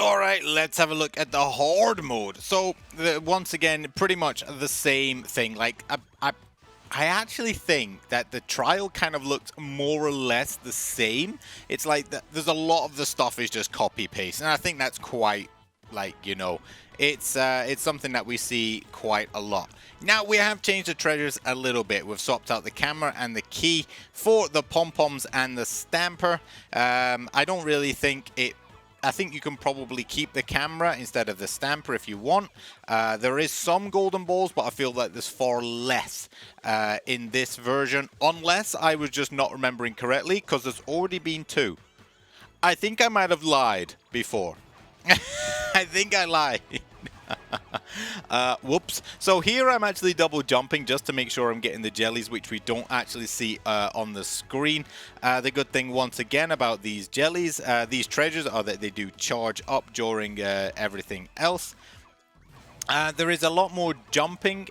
Alright, let's have a look at the horde mode. So, once again, pretty much the same thing. Like, I actually think that the trial kind of looks more or less the same. It's like there's a lot of the stuff is just copy-paste, and I think that's quite, like, you know, it's something that we see quite a lot. Now, we have changed the treasures a little bit. We've swapped out the camera and the key for the pom-poms and the stamper. I don't really think it... I think you can probably keep the camera instead of the stamper if you want. There is some golden balls, but I feel like there's far less in this version. Unless I was just not remembering correctly, because there's already been 2. I think I might have lied before. I think I lied. Whoops. So here I'm actually double jumping just to make sure I'm getting the jellies, which we don't actually see on the screen. The good thing once again about these jellies, these treasures, are that they do charge up during everything else. There is a lot more jumping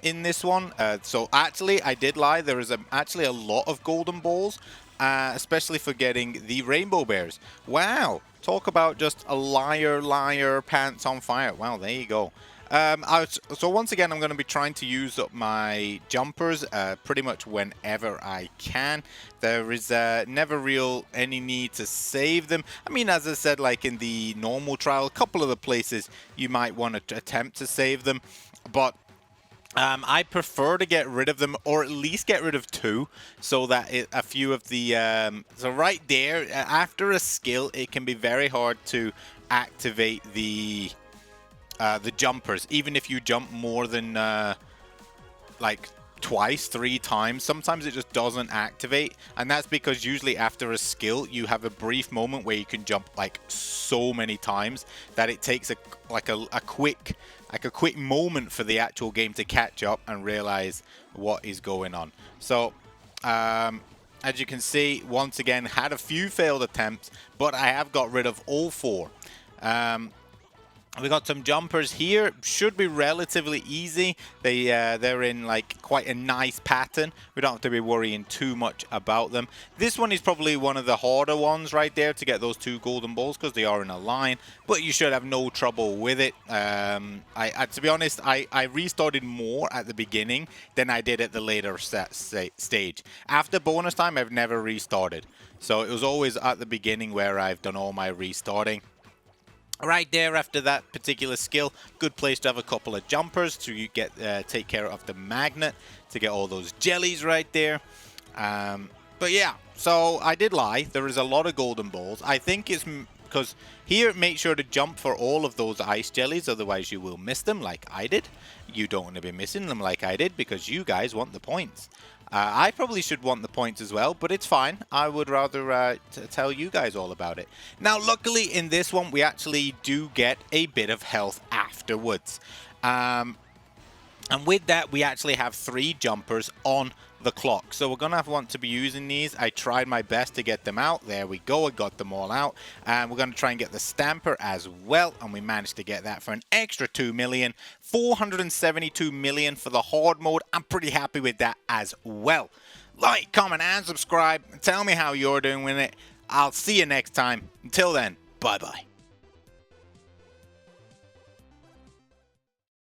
in this one. So actually, I did lie. There is actually a lot of golden balls, especially for getting the rainbow bears. Wow. Talk about just a liar, pants on fire. Wow, there you go. So once again, I'm going to be trying to use up my jumpers pretty much whenever I can. There is never any need to save them. I mean, as I said, like in the normal trial, a couple of the places you might want to attempt to save them, but I prefer to get rid of them, or at least get rid of 2, so that a few of the... so right there, after a skill, it can be very hard to activate the jumpers. Even if you jump more than, like, twice, 3 times, sometimes it just doesn't activate. And that's because usually after a skill, you have a brief moment where you can jump, like, so many times that it takes a quick moment for the actual game to catch up and realize what is going on. So, as you can see, once again, had a few failed attempts, but I have got rid of all 4. We got some jumpers here. Should be relatively easy. They're in like quite a nice pattern. We don't have to be worrying too much about them. This one is probably one of the harder ones right there to get those 2 golden balls because they are in a line. But you should have no trouble with it. To be honest, I restarted more at the beginning than I did at the later stage. After bonus time, I've never restarted. So it was always at the beginning where I've done all my restarting. Right there after that particular skill, good place to have a couple of jumpers to get take care of the magnet to get all those jellies right there. But yeah, so I did lie. There is a lot of golden balls. I think it's because here, make sure to jump for all of those ice jellies, otherwise you will miss them like I did. You don't want to be missing them like I did because you guys want the points. I probably should want the points as well, but it's fine. I would rather tell you guys all about it. Now, luckily in this one, we actually do get a bit of health afterwards. And with that, we actually have 3 jumpers on the clock. So we're going to want to be using these. I tried my best to get them out. There we go. I got them all out. And we're going to try and get the stamper as well. And we managed to get that for an extra 2 million. 472 million for the horde mode. I'm pretty happy with that as well. Like, comment, and subscribe. Tell me how you're doing with it. I'll see you next time. Until then, bye-bye.